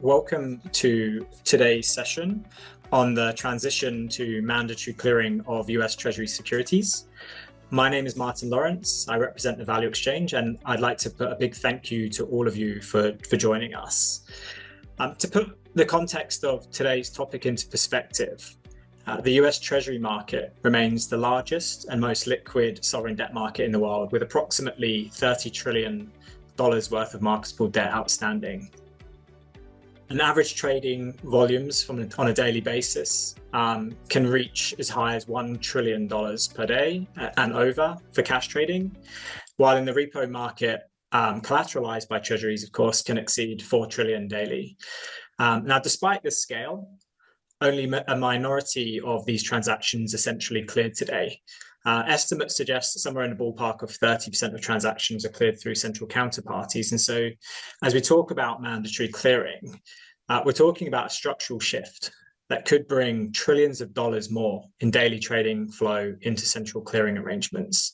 welcome to today's session on the transition to mandatory clearing of US Treasury securities. My name is Martin Lawrence. I represent the ValueExchange, and I'd like to put a big thank you to all of you for joining us. To put the context of today's topic into perspective, the US Treasury market remains the largest and most liquid sovereign debt market in the world, with approximately $30 trillion worth of marketable debt outstanding. And average trading volumes on a daily basis can reach as high as $1 trillion per day and over for cash trading, while in the repo market, collateralized by treasuries, of course, can exceed $4 trillion daily. Now, despite this scale, only a minority of these transactions essentially cleared today. Estimates suggest that somewhere in the ballpark of 30% of transactions are cleared through central counterparties. And so as we talk about mandatory clearing, we're talking about a structural shift that could bring trillions of dollars more in daily trading flow into central clearing arrangements,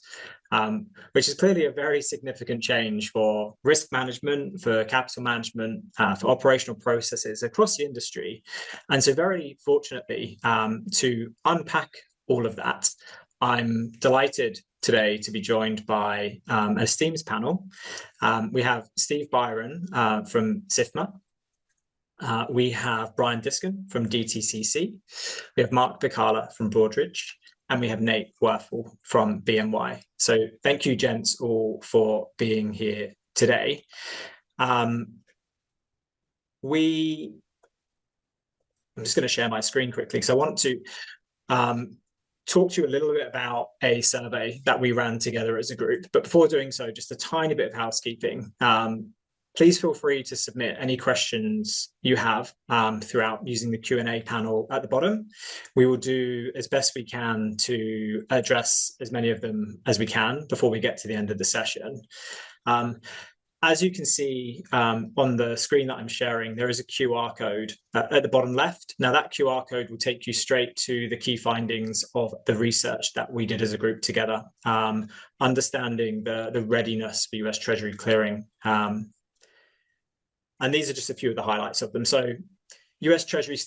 which is clearly a very significant change for risk management, for capital management, for operational processes across the industry. And so very fortunately, to unpack all of that, I'm delighted today to be joined by an esteemed panel. We have Steve Byron from SIFMA. We have Brian Disken from DTCC. We have Mark Pekala from Broadridge. And we have Nate Wuerffel from BNY. So thank you, gents, all for being here today. I'm just going to share my screen quickly because I want to talk to you a little bit about a survey that we ran together as a group. But before doing so, just a tiny bit of housekeeping. Please feel free to submit any questions you have throughout using the Q&A panel at the bottom. We will do as best we can to address as many of them as we can before we get to the end of the session. As you can see on the screen that I'm sharing, there is a QR code at the bottom left. Now that QR code will take you straight to the key findings of the research that we did as a group together, understanding the readiness for US Treasury clearing. And these are just a few of the highlights of them. So US Treasury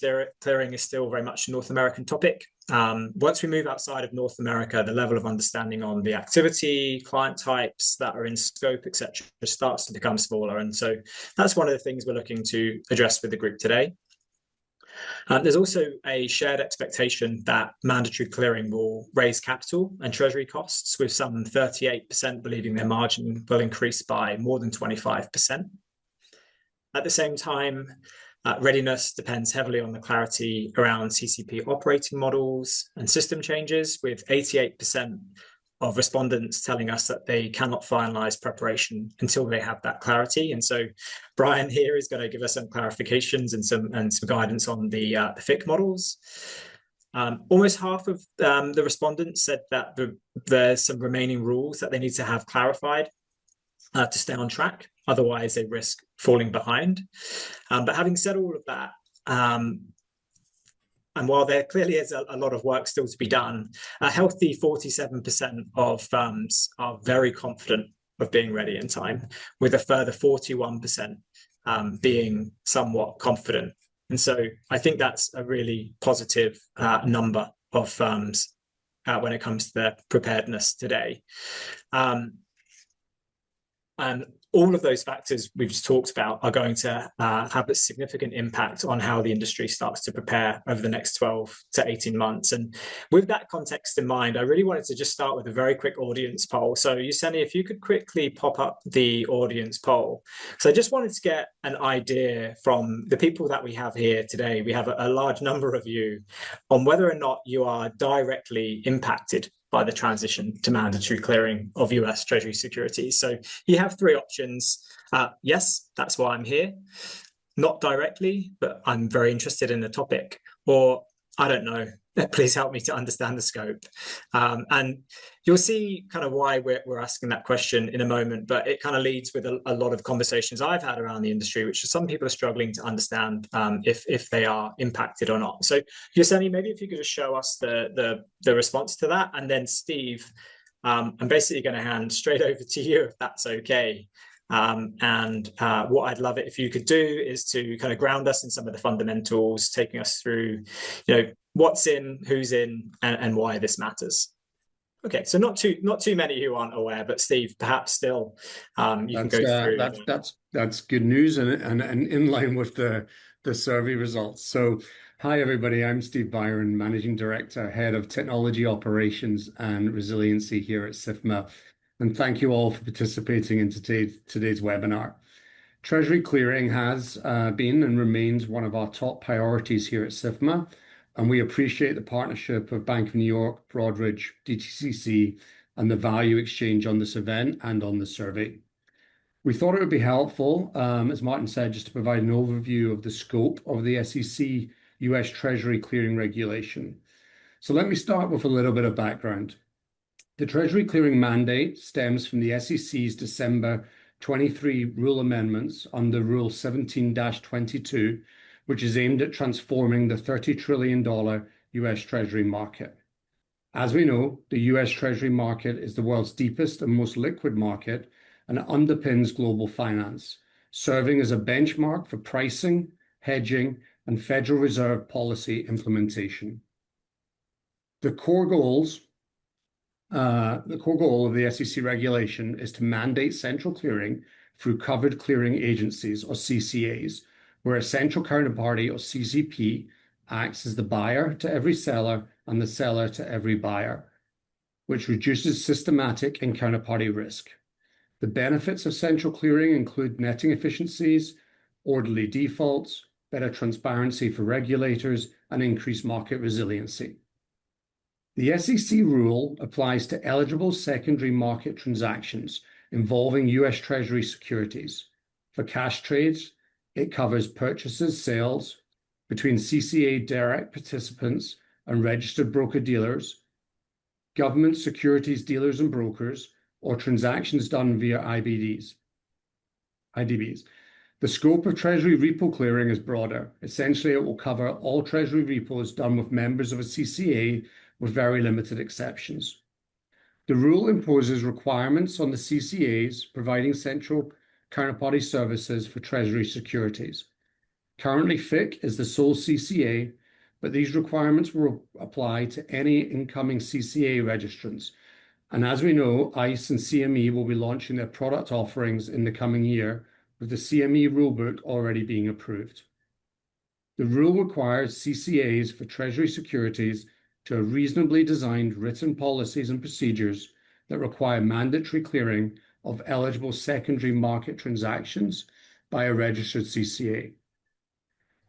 clearing is still very much a North American topic. Once we move outside of North America, the level of understanding on the activity, client types that are in scope, etc., starts to become smaller. And so that's one of the things we're looking to address with the group today. There's also a shared expectation that mandatory clearing will raise capital and treasury costs, with some 38% believing their margin will increase by more than 25%. At the same time, readiness depends heavily on the clarity around CCP operating models and system changes, with 88% of respondents telling us that they cannot finalize preparation until they have that clarity. And so Brian here is going to give us some clarifications and some guidance on the FIC models. Almost half of the respondents said that there's some remaining rules that they need to have clarified to stay on track. Otherwise, they risk falling behind. But having said all of that, and while there clearly is a lot of work still to be done, a healthy 47% of firms are very confident of being ready in time, with a further 41% being somewhat confident. And so I think that's a really positive number of firms when it comes to their preparedness today. And all of those factors we've just talked about are going to have a significant impact on how the industry starts to prepare over the next 12 to 18 months. And with that context in mind, I really wanted to just start with a very quick audience poll. So Yuseni, if you could quickly pop up the audience poll. So I just wanted to get an idea from the people that we have here today. We have a large number of you on whether or not you are directly impacted by the transition to mandatory clearing of US Treasury securities. So you have three options. Yes, that's why I'm here. Not directly, but I'm very interested in the topic. Or, I don't know, please help me to understand the scope. And you'll see kind of why we're asking that question in a moment, but it kind of leads with a lot of conversations I've had around the industry, which some people are struggling to understand if they are impacted or not. So Yuseni, maybe if you could just show us the response to that. And then Steve, I'm basically going to hand straight over to you, if that's okay. What I'd love it if you could do is to kind of ground us in some of the fundamentals, taking us through, what's in, who's in, and why this matters. Okay, so not too many who aren't aware, but Steve, perhaps still you can go through. That's good news and in line with the survey results. So, hi everybody, I'm Steve Byron, Managing Director, Head of Technology Operations and Resiliency here at SIFMA, and thank you all for participating in today's webinar. Treasury clearing has been and remains one of our top priorities here at SIFMA, and we appreciate the partnership of Bank of New York, Broadridge, DTCC, and the ValueExchange on this event and on the survey. We thought it would be helpful, as Martin said, just to provide an overview of the scope of the SEC US Treasury clearing regulation. So let me start with a little bit of background. The Treasury clearing mandate stems from the SEC's December 23 rule amendments under Rule 17-22, which is aimed at transforming the $30 trillion US Treasury market. As we know, the US Treasury market is the world's deepest and most liquid market, and it underpins global finance, serving as a benchmark for pricing, hedging, and Federal Reserve policy implementation. The core goal of the SEC regulation is to mandate central clearing through covered clearing agencies, or CCAs, where a central counterparty, or CCP, acts as the buyer to every seller and the seller to every buyer, which reduces systematic and counterparty risk. The benefits of central clearing include netting efficiencies, orderly defaults, better transparency for regulators, and increased market resiliency. The SEC rule applies to eligible secondary market transactions involving US Treasury securities. For cash trades, it covers purchases, sales between CCA direct participants and registered broker-dealers, government securities dealers and brokers, or transactions done via IDBs. The scope of Treasury repo clearing is broader. Essentially, it will cover all Treasury repos done with members of a CCA, with very limited exceptions. The rule imposes requirements on the CCAs providing central counterparty services for Treasury securities. Currently, FIC is the sole CCA, but these requirements will apply to any incoming CCA registrants. And as we know, ICE and CME will be launching their product offerings in the coming year, with the CME rulebook already being approved. The rule requires CCAs for Treasury securities to have reasonably designed written policies and procedures that require mandatory clearing of eligible secondary market transactions by a registered CCA.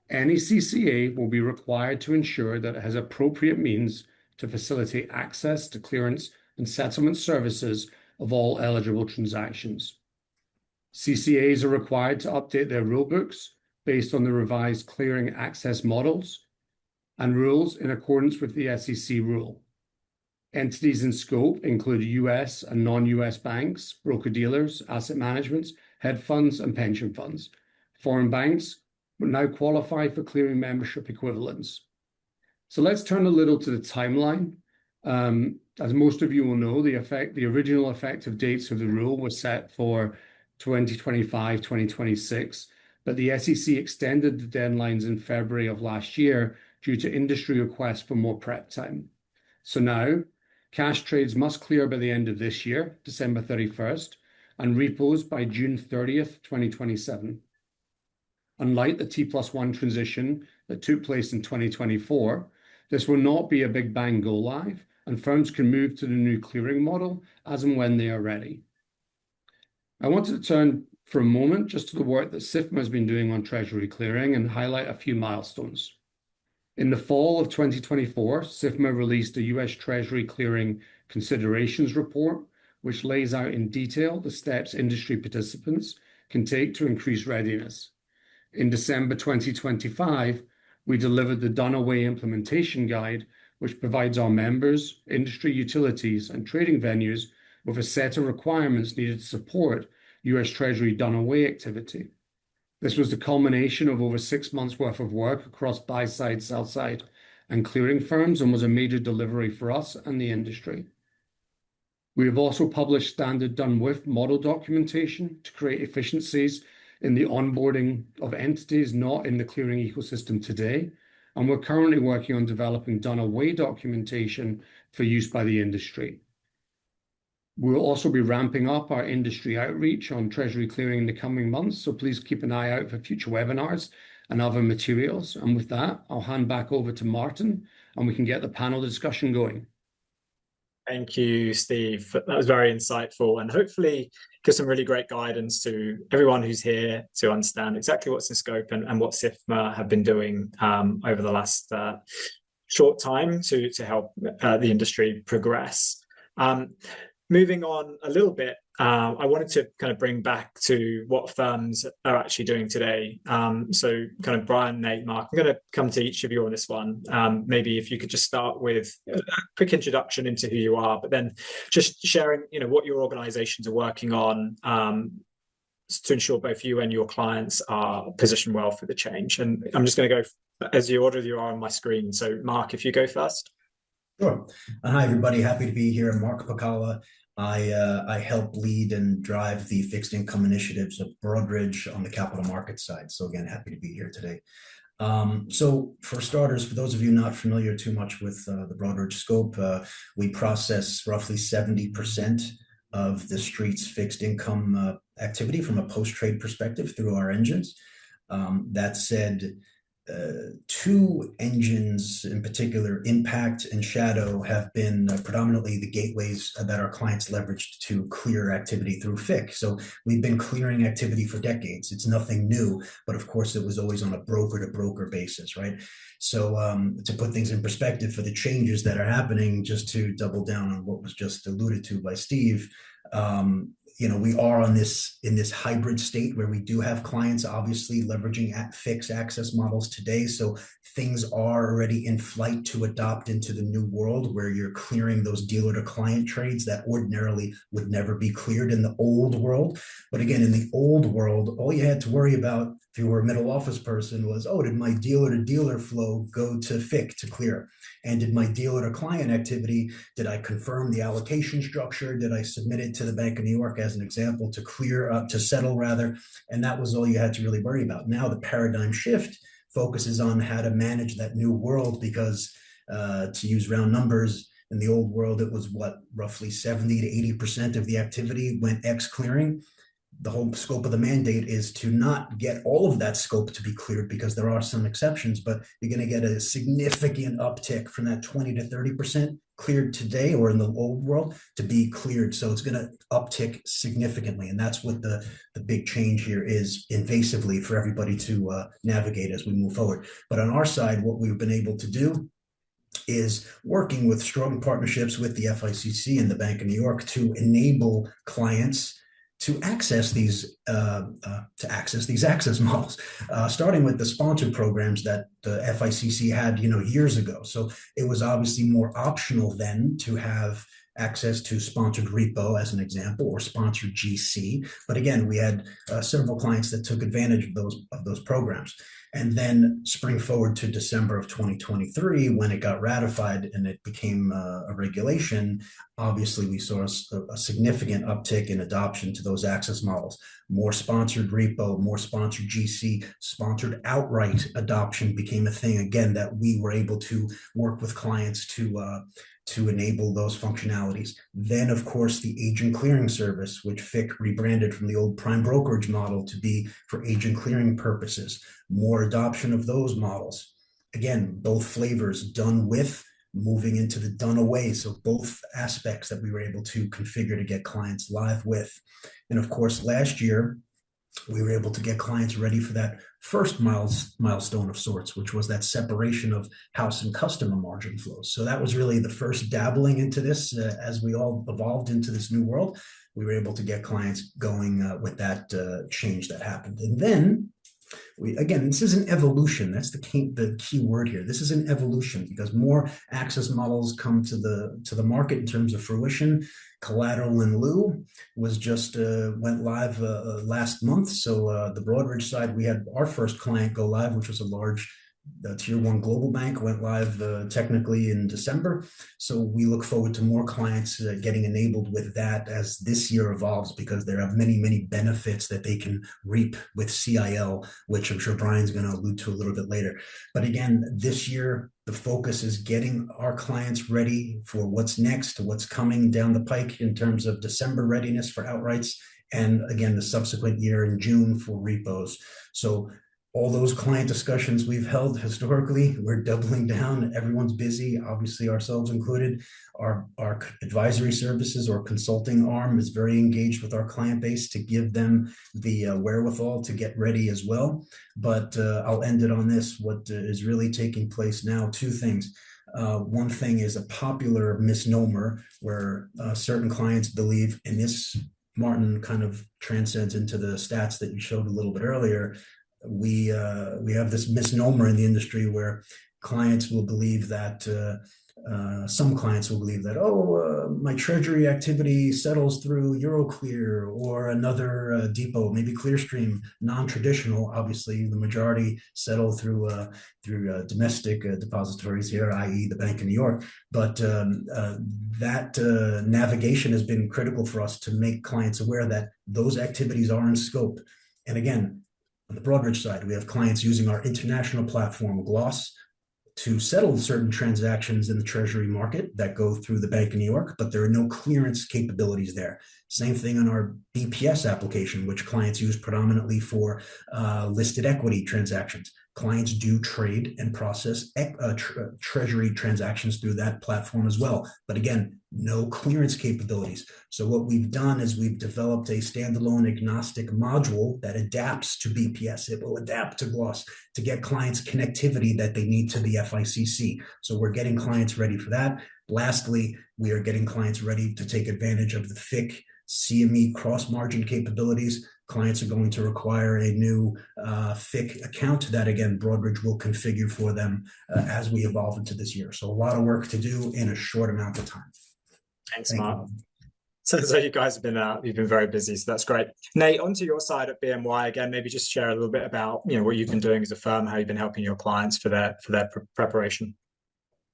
Any CCA will be required to ensure that it has appropriate means to facilitate access to clearance and settlement services of all eligible transactions. CCAs are required to update their rulebooks based on the revised clearing access models and rules in accordance with the SEC rule. Entities in scope include US and non-US banks, broker-dealers, asset managements, hedge funds, and pension funds. Foreign banks will now qualify for clearing membership equivalents. So let's turn a little to the timeline. As most of you will know, the original effective dates of the rule were set for 2025, 2026, but the SEC extended the deadlines in February of last year due to industry requests for more prep time. So now, cash trades must clear by the end of this year, December 31st, and repos by June 30th, 2027. Unlike the T+1 transition that took place in 2024, this will not be a big bang go live, and firms can move to the new clearing model as and when they are ready. I wanted to turn for a moment just to the work that SIFMA has been doing on Treasury clearing and highlight a few milestones. In the fall of 2024, SIFMA released a US Treasury clearing considerations report, which lays out in detail the steps industry participants can take to increase readiness. In December 2025, we delivered the Done-Away implementation guide, which provides our members, industry utilities, and trading venues with a set of requirements needed to support US Treasury Done-Away activity. This was the culmination of over 6 months' worth of work across buy-side, sell-side, and clearing firms, and was a major delivery for us and the industry. We have also published standard done with model documentation to create efficiencies in the onboarding of entities not in the clearing ecosystem today. And we're currently working on developing done away documentation for use by the industry. We'll also be ramping up our industry outreach on Treasury clearing in the coming months, so please keep an eye out for future webinars and other materials. And with that, I'll hand back over to Martin, and we can get the panel discussion going. Thank you, Steve. That was very insightful, and hopefully give some really great guidance to everyone who's here to understand exactly what's in scope and what SIFMA have been doing over the last short time to help the industry progress. Moving on a little bit, I wanted to kind of bring back to what firms are actually doing today. So kind of Brian, Nate, Mark, I'm going to come to each of you on this one. Maybe if you could just start with a quick introduction into who you are, but then just sharing, what your organizations are working on to ensure both you and your clients are positioned well for the change. And I'm just going to go as the order you are on my screen. So Mark, if you go first. Sure. Hi, everybody. Happy to be here. I'm Mark Pekala. I help lead and drive the fixed income initiatives of Broadridge on the capital markets side. So again, happy to be here today. So for starters, for those of you not familiar too much with the Broadridge scope, we process roughly 70% of the street's fixed income activity from a post-trade perspective through our engines. That said, two engines in particular, Impact and Shadow, have been predominantly the gateways that our clients leveraged to clear activity through FIC. So we've been clearing activity for decades. It's nothing new, but of course it was always on a broker-to-broker basis, right? So to put things in perspective for the changes that are happening, just to double down on what was just alluded to by Steve, we are in this hybrid state where we do have clients obviously leveraging fixed access models today. So things are already in flight to adopt into the new world where you're clearing those dealer to client trades that ordinarily would never be cleared in the old world. But again, in the old world, all you had to worry about if you were a middle office person was, did my dealer to dealer flow go to FIC to clear? And did my dealer to client activity, did I confirm the allocation structure? Did I submit it to the Bank of New York as an example to clear, to settle rather? And that was all you had to really worry about. Now the paradigm shift focuses on how to manage that new world because to use round numbers, in the old world, it was roughly 70 to 80% of the activity went ex clearing. The whole scope of the mandate is to not get all of that scope to be cleared because there are some exceptions, but you're going to get a significant uptick from that 20 to 30% cleared today or in the old world to be cleared. So it's going to uptick significantly. And that's what the big change here is invasively for everybody to navigate as we move forward. But on our side, what we've been able to do is working with strong partnerships with the FICC and the Bank of New York to enable clients to access these access models, starting with the sponsored programs that the FICC had, years ago. So it was obviously more optional then to have access to sponsored repo as an example, or sponsored GC. But again, we had several clients that took advantage of those programs. And then spring forward to December of 2023, when it got ratified and it became a regulation, obviously we saw a significant uptick in adoption to those access models. More sponsored repo, more sponsored GC, sponsored outright adoption became a thing, again, that we were able to work with clients to enable those functionalities. Then, of course, the agent clearing service, which FIC rebranded from the old prime brokerage model to be for agent clearing purposes. More adoption of those models. Again, both flavors, done with, moving into the done away. So both aspects that we were able to configure to get clients live with. And of course, last year, we were able to get clients ready for that first milestone of sorts, which was that separation of house and customer margin flows. So that was really the first dabbling into this as we all evolved into this new world. We were able to get clients going with that change that happened. And then again, this is an evolution. That's the key word here. This is an evolution because more access models come to the market in terms of fruition. Collateral in lieu was just went live last month. So the Broadridge side, we had our first client go live, which was a large the Tier 1 global bank went live technically in December. So we look forward to more clients getting enabled with that as this year evolves, because there are many, many benefits that they can reap with CIL, which I'm sure Brian's going to allude to a little bit later. But again, this year, the focus is getting our clients ready for what's next, what's coming down the pike in terms of December readiness for outrights, and again, the subsequent year in June for repos. So all those client discussions we've held historically, we're doubling down. Everyone's busy, obviously ourselves included. Our advisory services or consulting arm is very engaged with our client base to give them the wherewithal to get ready as well. But I'll end it on this. What is really taking place now, two things. One thing is a popular misnomer where certain clients believe, and this, Martin, kind of transcends into the stats that you showed a little bit earlier. We have this misnomer in the industry where clients will believe that some clients will believe that, my treasury activity settles through Euroclear or another depot, maybe Clearstream, non-traditional. Obviously, the majority settle through domestic depositories here, i.e. the Bank of New York. But that navigation has been critical for us to make clients aware that those activities are in scope. And again, on the Broadridge side, we have clients using our international platform, Gloss, to settle certain transactions in the Treasury market that go through the Bank of New York, but there are no clearance capabilities there. Same thing on our BPS application, which clients use predominantly for listed equity transactions. Clients do trade and process Treasury transactions through that platform as well. But again, no clearance capabilities. So what we've done is we've developed a standalone agnostic module that adapts to BPS. It will adapt to Gloss to get clients connectivity that they need to the FICC. So we're getting clients ready for that. Lastly, we are getting clients ready to take advantage of the FIC CME cross-margin capabilities. Clients are going to require a new FIC account that, again, Broadridge will configure for them as we evolve into this year. So a lot of work to do in a short amount of time. Thanks, Mark. So you guys have been you've been very busy, so that's great. Nate, onto your side at BNY again. Maybe just share a little bit about what you've been doing as a firm, how you've been helping your clients for their preparation.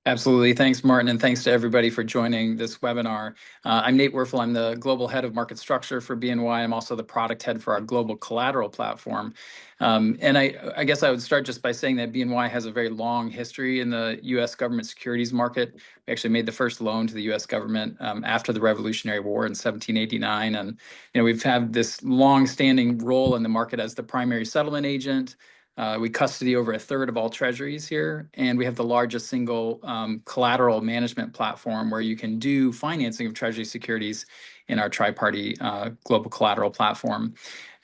Absolutely. Thanks, Martin, and thanks to everybody for joining this webinar. I'm Nate Wuerffel. I'm the Global Head of Market Structure for BNY. I'm also the Product Head for our Global Collateral Platform. And I guess I would start just by saying that BNY has a very long history in the U.S. government securities market. We actually made the first loan to the U.S. government after the Revolutionary War in 1789. And we've had this long-standing role in the market as the primary settlement agent. We custody over 1/3 of all treasuries here, and we have the largest single collateral management platform where you can do financing of treasury securities in our tri-party global collateral platform.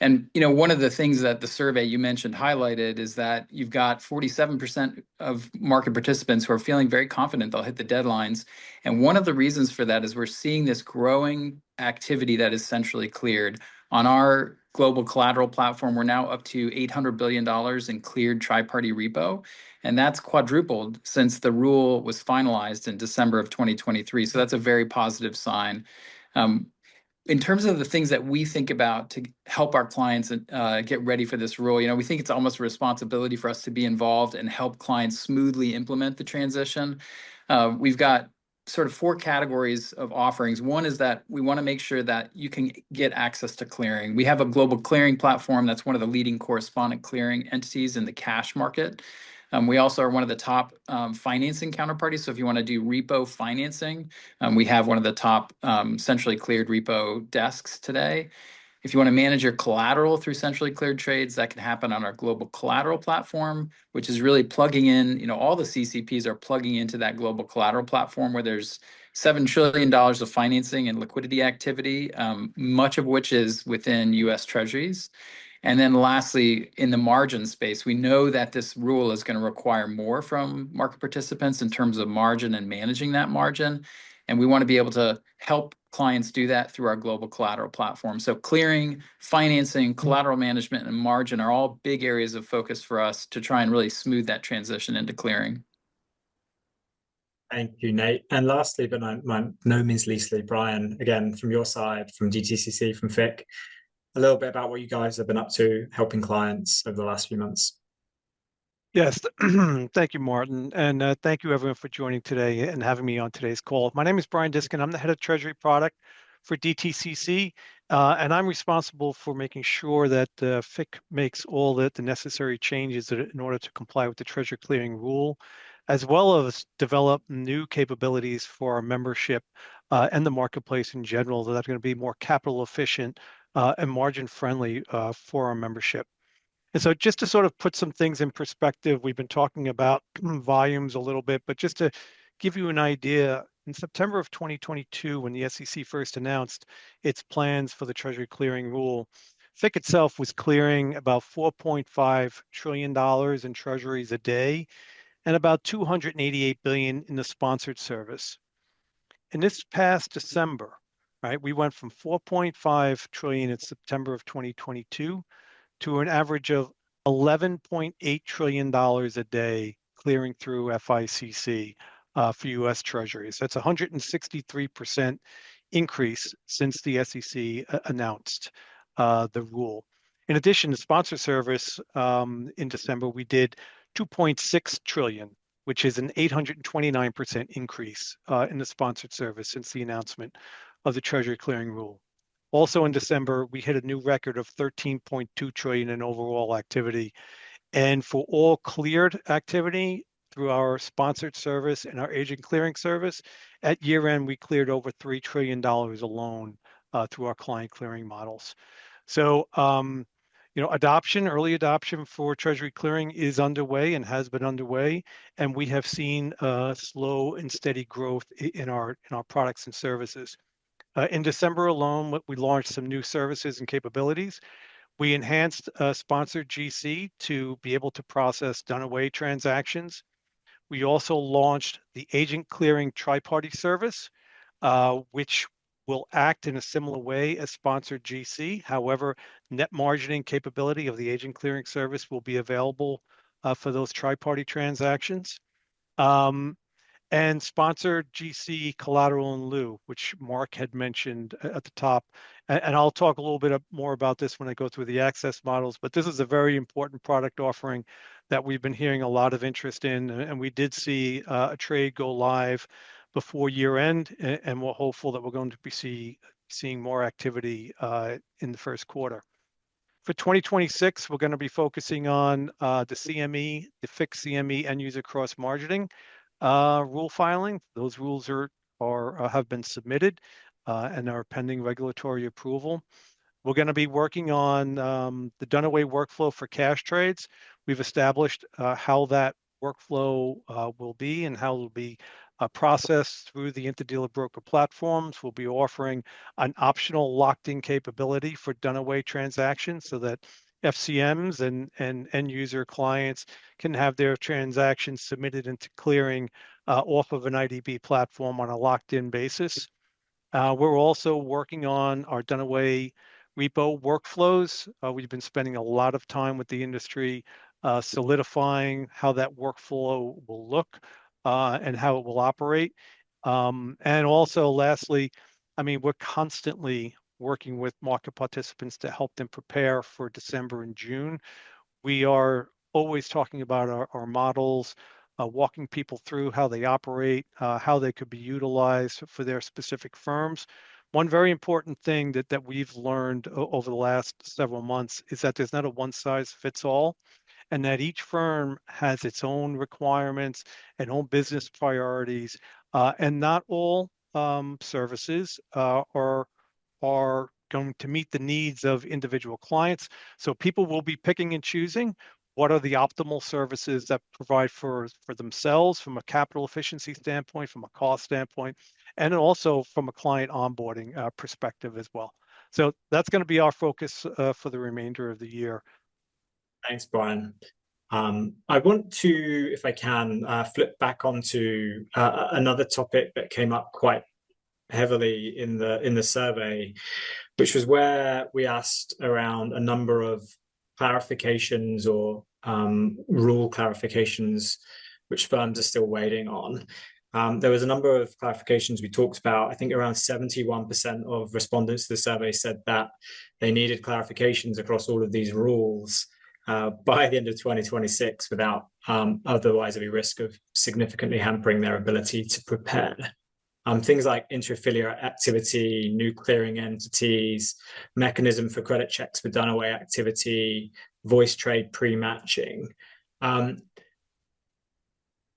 And one of the things that the survey you mentioned highlighted is that you've got 47% of market participants who are feeling very confident they'll hit the deadlines. And one of the reasons for that is we're seeing this growing activity that is centrally cleared. On our global collateral platform, we're now up to $800 billion in cleared tri-party repo, and that's quadrupled since the rule was finalized in December of 2023. So that's a very positive sign. In terms of the things that we think about to help our clients get ready for this rule, we think it's almost a responsibility for us to be involved and help clients smoothly implement the transition. We've got sort of 4 categories of offerings. One is that we want to make sure that you can get access to clearing. We have a global clearing platform that's one of the leading correspondent clearing entities in the cash market. We also are one of the top financing counterparties. So if you want to do repo financing, we have one of the top centrally cleared repo desks today. If you want to manage your collateral through centrally cleared trades, that can happen on our global collateral platform, which is really plugging in, all the CCPs are plugging into that global collateral platform where there's $7 trillion of financing and liquidity activity, much of which is within US Treasuries. And then lastly, in the margin space, we know that this rule is going to require more from market participants in terms of margin and managing that margin. And we want to be able to help clients do that through our global collateral platform. So clearing, financing, collateral management, and margin are all big areas of focus for us to try and really smooth that transition into clearing. Thank you, Nate. And lastly, but no means leastly, Brian, again, from your side, from DTCC, from FIC, a little bit about what you guys have been up to helping clients over the last few months. Yes, thank you, Martin, and thank you everyone for joining today and having me on today's call. My name is Brian Disken. I'm the head of Treasury Product for DTCC, and I'm responsible for making sure that FIC makes all the necessary changes in order to comply with the Treasury Clearing rule, as well as develop new capabilities for our membership and the marketplace in general that are going to be more capital efficient and margin friendly for our membership. And so just to sort of put some things in perspective, we've been talking about volumes a little bit, but just to give you an idea, in September of 2022, when the SEC first announced its plans for the Treasury clearing rule, FIC itself was clearing about $4.5 trillion in treasuries a day and about $288 billion in the sponsored service. In this past December, right, we went from 4.5 trillion in September of 2022 to an average of $11.8 trillion a day clearing through FICC for US Treasuries. That's a 163% increase since the SEC announced the rule. In addition, the sponsor service in December, we did 2.6 trillion, which is an 829% increase in the sponsored service since the announcement of the Treasury clearing rule. Also in December, we hit a new record of 13.2 trillion in overall activity. And for all cleared activity through our sponsored service and our agent clearing service, at year end, we cleared over $3 trillion alone through our client clearing models. So, early adoption for Treasury clearing is underway and has been underway. And we have seen slow and steady growth in our products and services. In December alone, we launched some new services and capabilities. We enhanced sponsored GC to be able to process done-away transactions. We also launched the agent clearing tri-party service, which will act in a similar way as sponsored GC. However, net margining capability of the agent clearing service will be available for those tri-party transactions. And sponsored GC collateral in lieu, which Mark had mentioned at the top. And I'll talk a little bit more about this when I go through the access models, but this is a very important product offering that we've been hearing a lot of interest in. And we did see a trade go live before year end, and we're hopeful that we're going to be seeing more activity in the first quarter. For 2026, we're going to be focusing on the CME, the FIC CME end user cross margining rule filing. Those rules have been submitted and are pending regulatory approval. We're going to be working on the done-away workflow for cash trades. We've established how that workflow will be and how it will be processed through the interdealer broker platforms. We'll be offering an optional locked-in capability for done-away transactions so that FCMs and end user clients can have their transactions submitted into clearing off of an IDB platform on a locked-in basis. We're also working on our done-away repo workflows. We've been spending a lot of time with the industry solidifying how that workflow will look and how it will operate. And also, lastly, we're constantly working with market participants to help them prepare for December and June. We are always talking about our models, walking people through how they operate, how they could be utilized for their specific firms. One very important thing that we've learned over the last several months is that there's not a one-size-fits-all, and that each firm has its own requirements and own business priorities, and not all services are going to meet the needs of individual clients. So people will be picking and choosing what are the optimal services that provide for themselves from a capital efficiency standpoint, from a cost standpoint, and also from a client onboarding perspective as well. So that's going to be our focus for the remainder of the year. Thanks, Brian. I want to, if I can, flip back onto another topic that came up quite heavily in the survey, which was where we asked around a number of clarifications or rule clarifications which firms are still waiting on. There was a number of clarifications we talked about. I think around 71% of respondents to the survey said that they needed clarifications across all of these rules. by the end of 2026 without otherwise any risk of significantly hampering their ability to prepare. Things like intra-affiliate activity, new clearing entities, mechanism for credit checks for done away activity, voice trade pre-matching.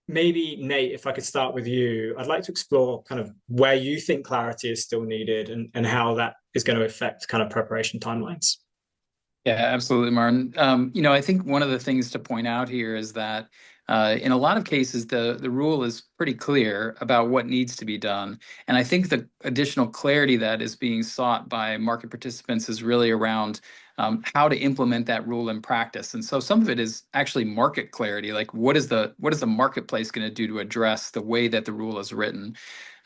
Maybe, Nate, if I could start with you, I'd like to explore kind of where you think clarity is still needed and how that is going to affect kind of preparation timelines. Yeah, absolutely, Martin. I think one of the things to point out here is that in a lot of cases, the rule is pretty clear about what needs to be done. And I think the additional clarity that is being sought by market participants is really around how to implement that rule in practice. And so some of it is actually market clarity, like what is the marketplace going to do to address the way that the rule is written?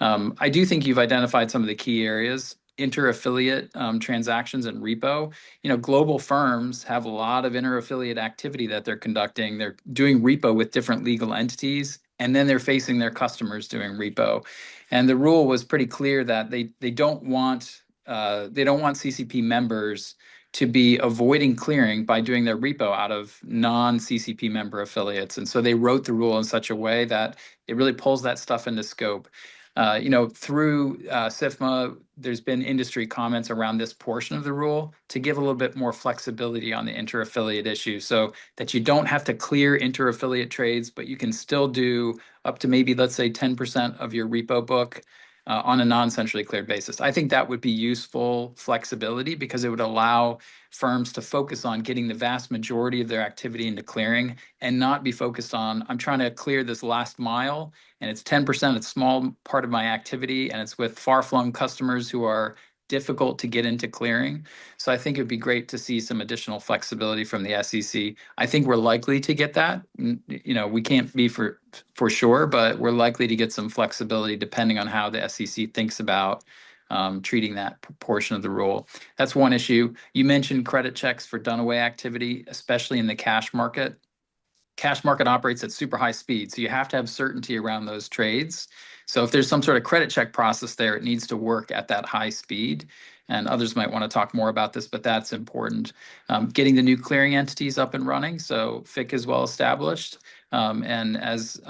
I do think you've identified some of the key areas. Inter-affiliate transactions and repo. Global firms have a lot of inter-affiliate activity that they're conducting. They're doing repo with different legal entities, and then they're facing their customers doing repo. And the rule was pretty clear that they don't want CCP members to be avoiding clearing by doing their repo out of non-CCP member affiliates. And so they wrote the rule in such a way that it really pulls that stuff into scope. Through SIFMA, there's been industry comments around this portion of the rule to give a little bit more flexibility on the inter-affiliate issue so that you don't have to clear inter-affiliate trades, but you can still do up to maybe, let's say, 10% of your repo book on a non-centrally cleared basis. I think that would be useful flexibility because it would allow firms to focus on getting the vast majority of their activity into clearing and not be focused on, I'm trying to clear this last mile and it's 10%, it's a small part of my activity and it's with far-flung customers who are difficult to get into clearing. So I think it'd be great to see some additional flexibility from the SEC. I think we're likely to get that. We can't be for sure, but we're likely to get some flexibility depending on how the SEC thinks about treating that portion of the rule. That's one issue. You mentioned credit checks for done away activity, especially in the cash market. Cash market operates at super high speed, so you have to have certainty around those trades. So if there's some sort of credit check process there, it needs to work at that high speed. And others might want to talk more about this, but that's important. Getting the new clearing entities up and running, so FIC is well established. And as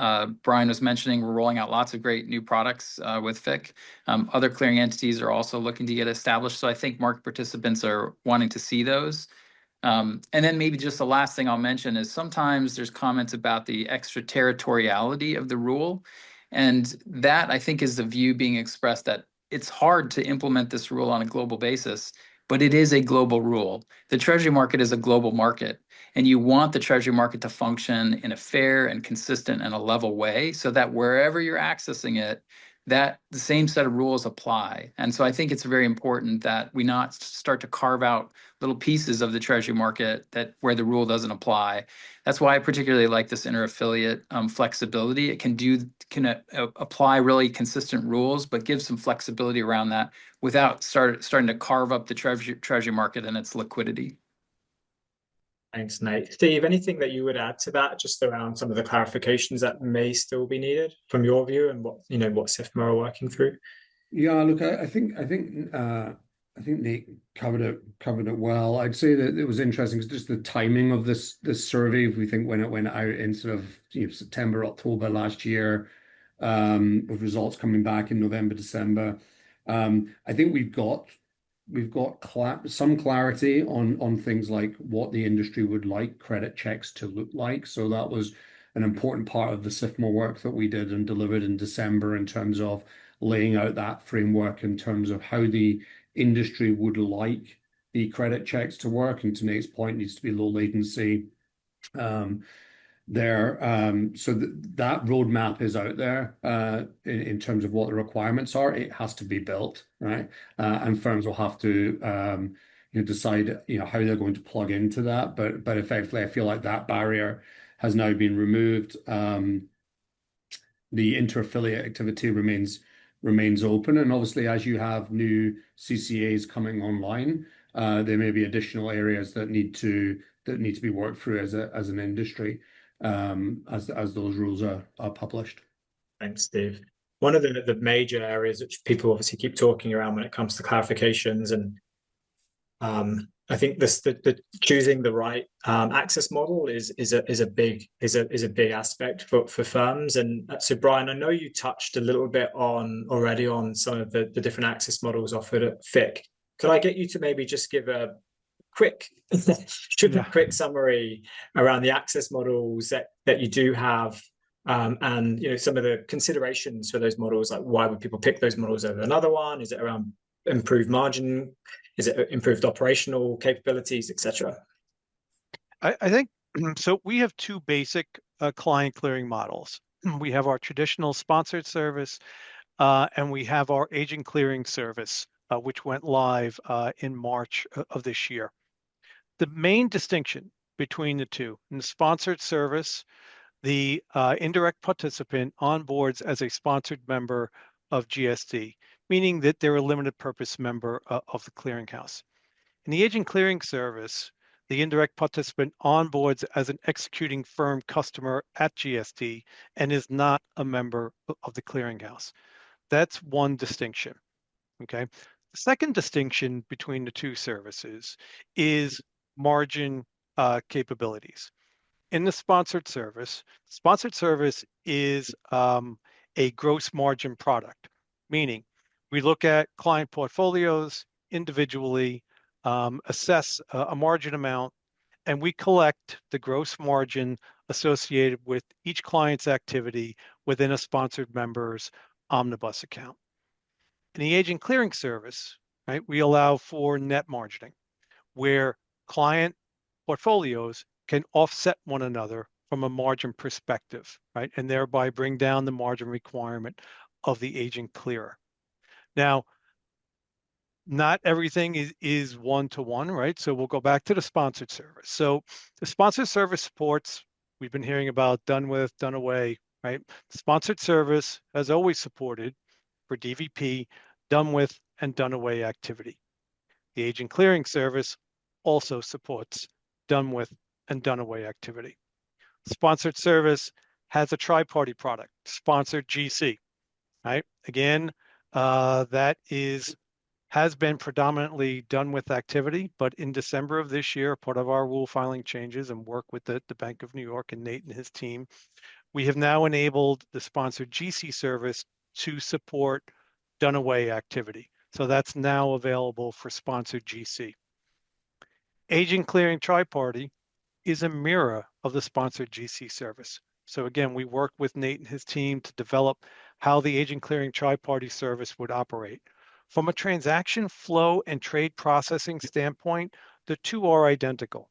Brian was mentioning, we're rolling out lots of great new products with FIC. Other clearing entities are also looking to get established. So I think market participants are wanting to see those. And then maybe just the last thing I'll mention is sometimes there's comments about the extraterritoriality of the rule. And that, I think, is the view being expressed that it's hard to implement this rule on a global basis, but it is a global rule. The Treasury market is a global market, and you want the Treasury market to function in a fair and consistent and a level way so that wherever you're accessing it, that the same set of rules apply. And so I think it's very important that we not start to carve out little pieces of the Treasury market where the rule doesn't apply. That's why I particularly like this inter-affiliate flexibility. It can apply really consistent rules, but give some flexibility around that without starting to carve up the Treasury market and its liquidity. Thanks, Nate. Steve, anything that you would add to that, just around some of the clarifications that may still be needed from your view and what SIFMA are working through? Yeah, look, I think Nate covered it well. I'd say that it was interesting because just the timing of this survey, if we think when it went out in sort of September, October last year, with results coming back in November, December. I think we've got some clarity on things like what the industry would like credit checks to look like. So that was an important part of the SIFMA work that we did and delivered in December in terms of laying out that framework in terms of how the industry would like the credit checks to work. And to Nate's point, needs to be low latency there. So that roadmap is out there in terms of what the requirements are. It has to be built, right? And firms will have to decide how they're going to plug into that. But effectively, I feel like that barrier has now been removed. The inter-affiliate activity remains open, and obviously, as you have new CCAs coming online, there may be additional areas that need to be worked through as an industry. As those rules are published. Thanks, Steve. One of the major areas which people obviously keep talking around when it comes to clarifications and I think the choosing the right access model is a big aspect for firms. And so, Brian, I know you touched a little bit already on some of the different access models offered at FIC. Could I get you to maybe just give a quick quick summary around the access models that you do have, and some of the considerations for those models, like why would people pick those models over another one? Is it around improved margin? Is it improved operational capabilities, etc.? I think so. We have two basic client clearing models. We have our traditional sponsored service, and we have our agent clearing service, which went live in March of this year. The main distinction between the two, in the sponsored service, the indirect participant onboards as a sponsored member of GST, meaning that they're a limited purpose member of the clearinghouse. In the agent clearing service, the indirect participant onboards as an executing firm customer at GST and is not a member of the clearinghouse. That's one distinction. Okay. The second distinction between the two services is margin capabilities. In the sponsored service is a gross margin product, meaning we look at client portfolios individually, assess a margin amount, and we collect the gross margin associated with each client's activity within a sponsored member's omnibus account. In the agent clearing service, right, we allow for net margining, where client portfolios can offset one another from a margin perspective, right, and thereby bring down the margin requirement of the agent clearer. Now, not everything is one-to-one, right? So we'll go back to the sponsored service. So the sponsored service supports, we've been hearing about done with, done away, right? The sponsored service has always supported for DVP, done with and done away activity. The agent clearing service also supports done with and done away activity. Sponsored service has a tri-party product, sponsored GC, right? Again, that has been predominantly done with activity, but in December of this year, part of our rule filing changes and work with the Bank of New York and Nate and his team, we have now enabled the sponsored GC service to support done away activity. So that's now available for sponsored GC. Agent clearing tri-party is a mirror of the sponsored GC service. So again, we worked with Nate and his team to develop how the agent clearing tri-party service would operate. From a transaction flow and trade processing standpoint, the two are identical.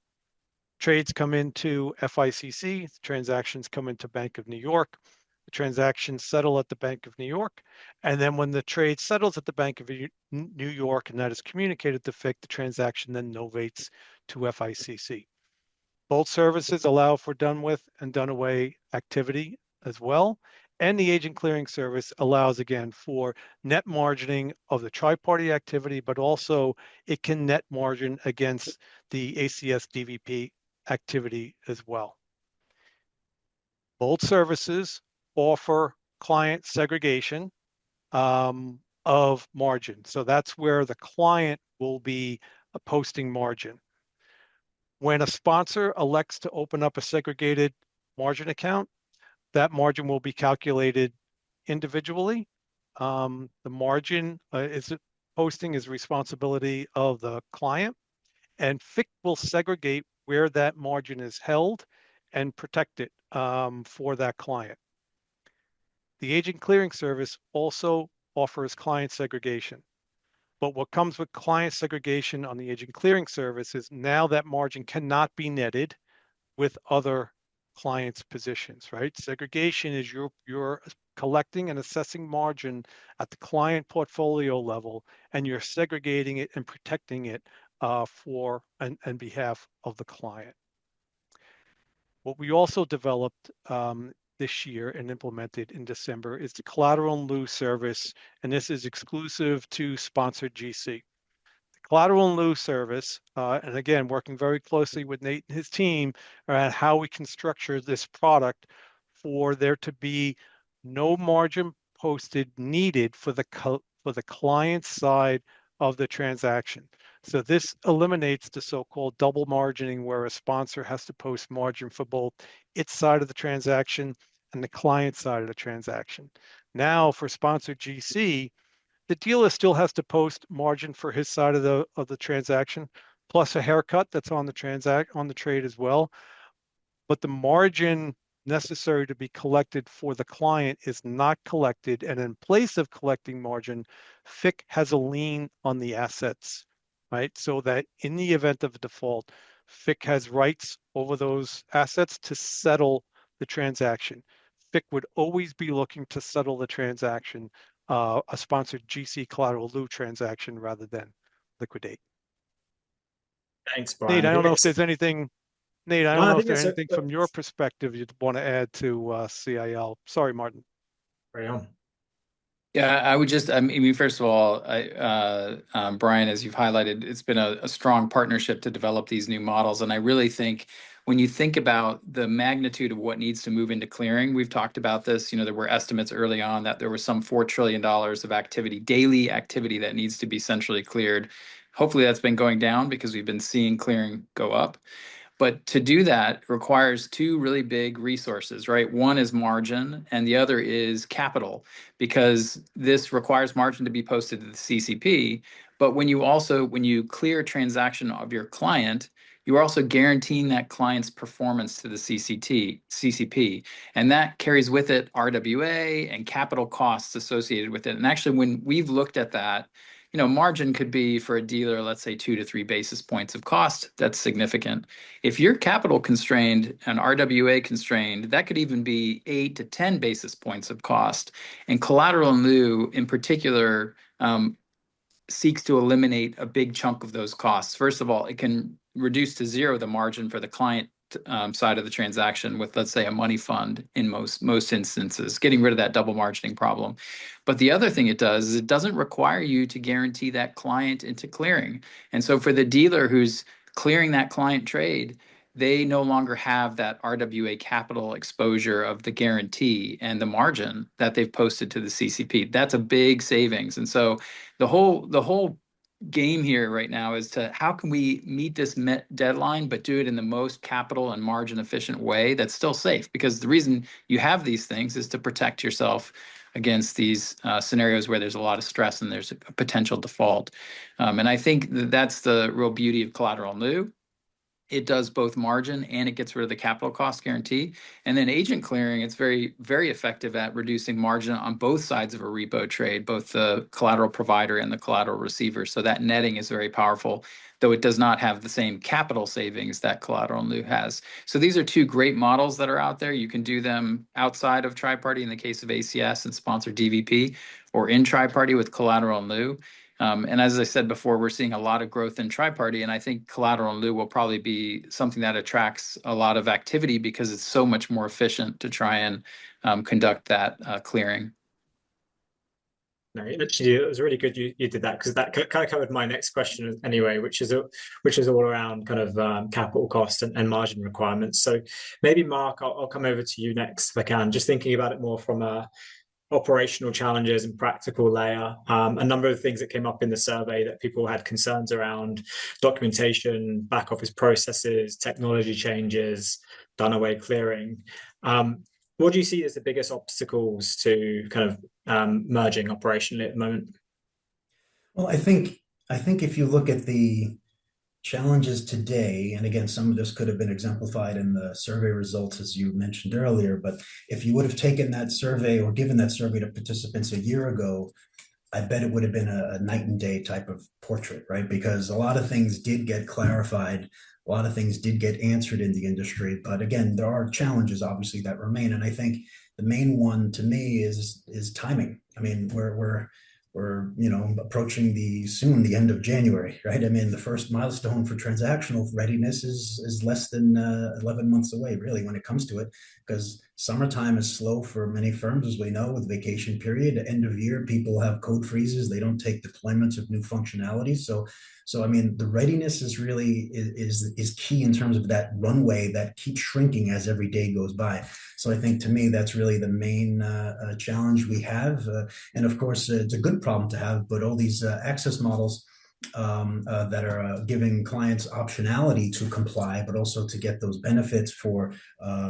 Trades come into FICC, transactions come into Bank of New York, the transactions settle at the Bank of New York, and then when the trade settles at the Bank of New York and that is communicated to FIC, the transaction then novates to FICC. Both services allow for done with and done away activity as well. And the agent clearing service allows, again, for net margining of the tri-party activity, but also it can net margin against the ACS DVP activity as well. Both services offer client segregation of margin. So that's where the client will be posting margin. When a sponsor elects to open up a segregated margin account, that margin will be calculated individually. The margin posting is responsibility of the client, and FIC will segregate where that margin is held and protect it for that client. The agent clearing service also offers client segregation. But what comes with client segregation on the agent clearing service is now that margin cannot be netted with other clients' positions, right? Segregation is you're collecting and assessing margin at the client portfolio level, and you're segregating it and protecting it for and behalf of the client. What we also developed this year and implemented in December is the collateral in lieu service, and this is exclusive to sponsored GC. The collateral in lieu service, and again, working very closely with Nate and his team around how we can structure this product for there to be no margin posted needed for the client side of the transaction. So this eliminates the so-called double margining, where a sponsor has to post margin for both its side of the transaction and the client side of the transaction. Now for sponsor GC, the dealer still has to post margin for his side of the transaction, plus a haircut that's on the trade as well. But the margin necessary to be collected for the client is not collected, and in place of collecting margin, FIC has a lien on the assets, right? So that in the event of a default, FIC has rights over those assets to settle the transaction. FIC would always be looking to settle the transaction, a sponsored GC collateral lieu transaction, rather than liquidate. Thanks, Brian. Nate, I don't know if there's anything Nate, I No, don't I know if think there's that's anything from your perspective you'd want to add to CIL. Sorry, Martin. Very on. Yeah, I would just, I mean, first of all, Brian, as you've highlighted, it's been a strong partnership to develop these new models. And I really think when you think about the magnitude of what needs to move into clearing, we've talked about this, there were estimates early on that there was some $4 trillion of activity, daily activity that needs to be centrally cleared. Hopefully that's been going down because we've been seeing clearing go up. But to do that requires two really big resources, right? One is margin and the other is capital, because this requires margin to be posted to the CCP. But when you clear a transaction of your client, you are also guaranteeing that client's performance to the CCP. And that carries with it RWA and capital costs associated with it. And actually, when we've looked at that, margin could be for a dealer, let's say 2 to 3 basis points of cost. That's significant. If you're capital constrained and RWA constrained, that could even be 8 to 10 basis points of cost. And collateral in lieu, in particular, seeks to eliminate a big chunk of those costs. First of all, it can reduce to zero the margin for the client side of the transaction with, let's say, a money fund in most instances, getting rid of that double margining problem. But the other thing it does is it doesn't require you to guarantee that client into clearing. And so for the dealer who's clearing that client trade, they no longer have that RWA capital exposure of the guarantee and the margin that they've posted to the CCP. That's a big savings. And so the whole game here right now is to how can we meet this deadline but do it in the most capital and margin efficient way that's still safe, because the reason you have these things is to protect yourself against these scenarios where there's a lot of stress and there's a potential default. And I think that's the real beauty of collateral in lieu. It does both margin and it gets rid of the capital cost guarantee. And then agent clearing, it's very, very effective at reducing margin on both sides of a repo trade, both the collateral provider and the collateral receiver. So that netting is very powerful, though it does not have the same capital savings that collateral in lieu has. So these are two great models that are out there. You can do them outside of tri-party in the case of ACS and sponsored DVP, or in tri-party with collateral in lieu. And as I said before, we're seeing a lot of growth in tri-party, and I think collateral in lieu will probably be something that attracts a lot of activity because it's so much more efficient to try and conduct that clearing. No, actually, it was really good you did that, because that kind of covered my next question anyway, which is all around kind of capital cost and margin requirements. So maybe Mark, I'll come over to you next if I can. Just thinking about it more from a operational challenges and practical layer. A number of things that came up in the survey that people had concerns around: documentation, back office processes, technology changes, done away clearing. What do you see as the biggest obstacles to kind of merging operationally at the moment? Well, I think if you look at the challenges today, and again, some of this could have been exemplified in the survey results, as you mentioned earlier, but if you would have taken that survey or given that survey to participants a year ago, I bet it would have been a night and day type of portrait, right? Because a lot of things did get clarified, a lot of things did get answered in the industry, but again, there are challenges obviously that remain, and I think the main one to me is timing. I mean, we're approaching the end of January, right? I mean, the first milestone for transactional readiness is less than 11 months away, really, when it comes to it, because Summertime is slow for many firms, as we know, with vacation period. End of year, people have code freezes. They don't take deployments of new functionalities. So I mean, the readiness is really is key in terms of that runway that keeps shrinking as every day goes by. So I think to me, that's really the main challenge we have. And of course, it's a good problem to have, but all these access models that are giving clients optionality to comply, but also to get those benefits for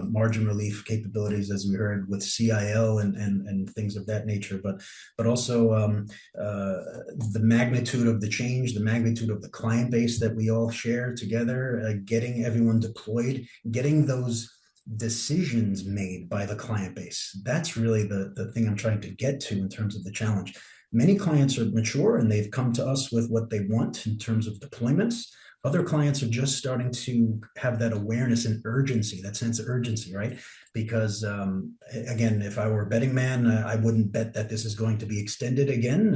margin relief capabilities, as we heard with CIL and things of that nature. But also the magnitude of the change, the magnitude of the client base that we all share together, getting everyone deployed, getting those decisions made by the client base. That's really the thing I'm trying to get to in terms of the challenge. Many clients are mature and they've come to us with what they want in terms of deployments. Other clients are just starting to have that awareness and urgency, that sense of urgency, right? Because again, if I were a betting man, I wouldn't bet that this is going to be extended again.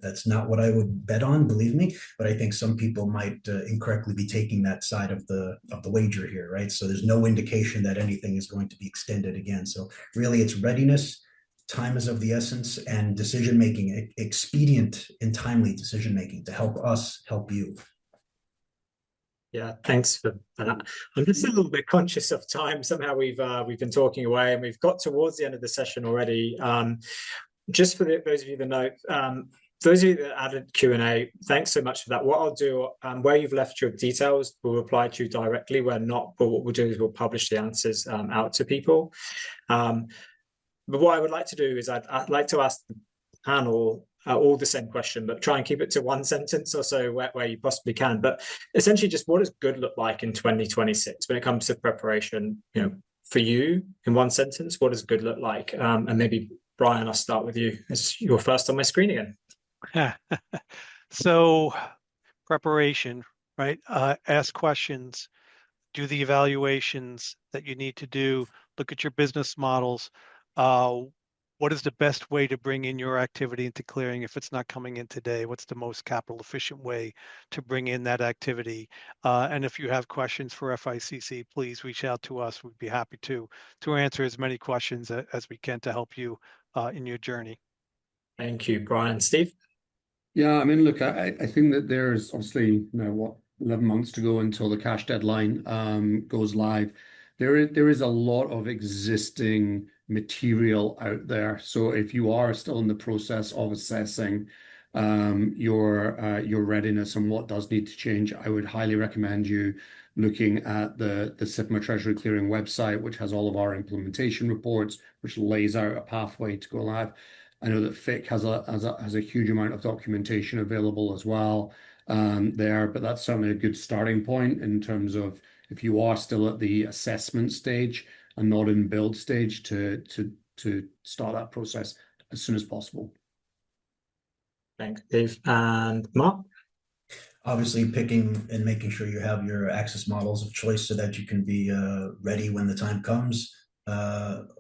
That's not what I would bet on, believe me. But I think some people might incorrectly be taking that side of the wager here, right? So there's no indication that anything is going to be extended again. So really, it's readiness. Time is of the essence, and decision making, expedient and timely decision making to help us help you. Yeah, thanks for that. I'm just a little bit conscious of time. Somehow we've been talking away, and we've got towards the end of the session already. Just for those of you that know, those of you that added Q&A, thanks so much for that. What I'll do, where you've left your details, we'll reply to you directly. Where not, but what we'll do is we'll publish the answers out to people. But what I would like to do is I'd like to ask the panel all the same question, but try and keep it to one sentence or so where you possibly can. But essentially, just what does good look like in 2026 when it comes to preparation? You know, for you, in one sentence, what does good look like? And maybe Brian, I'll start with you. You're first on my screen again. So, preparation, right? Ask questions, do the evaluations that you need to do, look at your business models. What is the best way to bring in your activity into clearing if it's not coming in today? What's the most capital efficient way to bring in that activity? And if you have questions for FICC, please reach out to us. We'd be happy to answer as many questions as we can to help you in your journey. Thank you, Brian. Steve? Yeah, I mean, look, I think that there's obviously, 11 months to go until the cash deadline goes live. There is a lot of existing material out there. So if you are still in the process of assessing your readiness and what does need to change, I would highly recommend you looking at the SIFMA Treasury Clearing website, which has all of our implementation reports, which lays out a pathway to go live. I know that FIC has a huge amount of documentation available as well there, but that's certainly a good starting point in terms of if you are still at the assessment stage and not in build stage to start that process as soon as possible. Thanks, Steve. And Mark? Obviously, picking and making sure you have your access models of choice so that you can be ready when the time comes.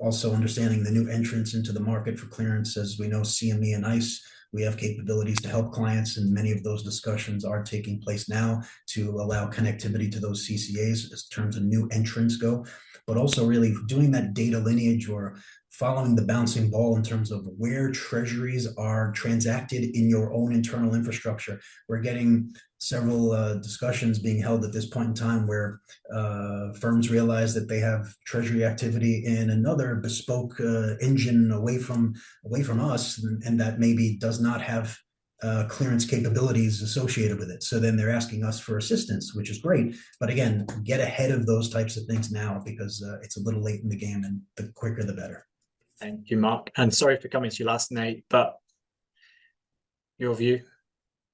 Also understanding the new entrants into the market for clearance. As we know, CME and ICE, we have capabilities to help clients, and many of those discussions are taking place now to allow connectivity to those CCAs as terms of new entrants go, but also really doing that data lineage or following the bouncing ball in terms of where treasuries are transacted in your own internal infrastructure. We're getting several discussions being held at this point in time where firms realize that they have treasury activity in another bespoke engine away from us, and that maybe does not have clearance capabilities associated with it. So then they're asking us for assistance, which is great. But again, get ahead of those types of things now because it's a little late in the game, and the quicker the better. Thank you, Mark. And sorry for coming to you last, Nate, but your view?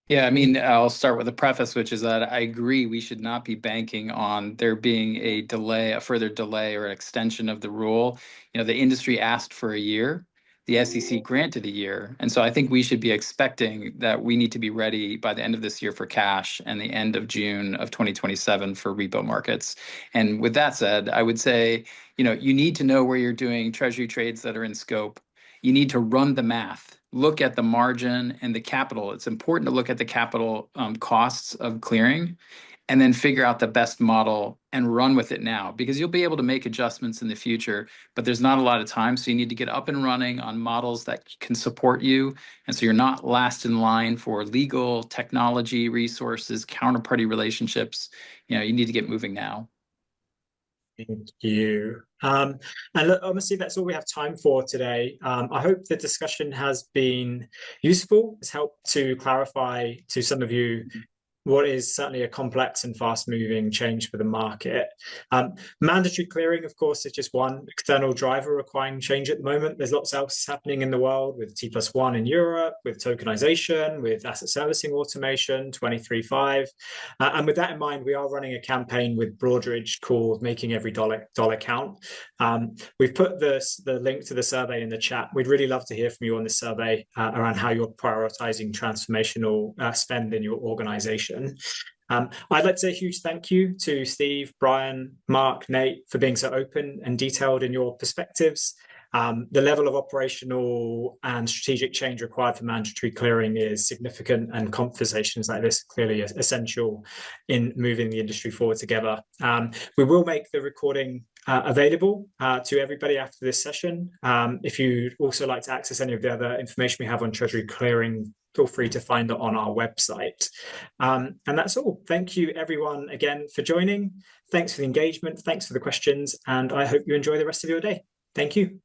Yeah, I mean, I'll start with a preface, which is that I agree we should not be banking on there being a delay, a further delay or extension of the rule. You know, the industry asked for a year, the SEC granted a year. And so I think we should be expecting that we need to be ready by the end of this year for cash and the end of June of 2027 for repo markets. And with that said, I would say, you need to know where you're doing treasury trades that are in scope. You need to run the math, look at the margin and the capital. It's important to look at the capital costs of clearing and then figure out the best model and run with it now, because you'll be able to make adjustments in the future, but there's not a lot of time. So you need to get up and running on models that can support you. And so you're not last in line for legal, technology, resources, counterparty relationships. You need to get moving now. Thank you. And look, honestly, that's all we have time for today. I hope the discussion has been useful. It's helped to clarify to some of you what is certainly a complex and fast-moving change for the market. Mandatory clearing, of course, is just one external driver requiring change at the moment. There's lots else happening in the world with T+1 in Europe, with tokenization, with asset servicing automation, 23/5. And with that in mind, we are running a campaign with Broadridge called Making Every Dollar Count. We've put the link to the survey in the chat. We'd really love to hear from you on this survey around how you're prioritizing transformational spend in your organization. I'd like to say a huge thank you to Steve, Brian, Mark, Nate for being so open and detailed in your perspectives. The level of operational and strategic change required for mandatory clearing is significant, and conversations like this are clearly essential in moving the industry forward together. We will make the recording available to everybody after this session. If you'd also like to access any of the other information we have on Treasury clearing, feel free to find it on our website. And that's all. Thank you, everyone, again for joining. Thanks for the engagement. Thanks for the questions. And I hope you enjoy the rest of your day. Thank you.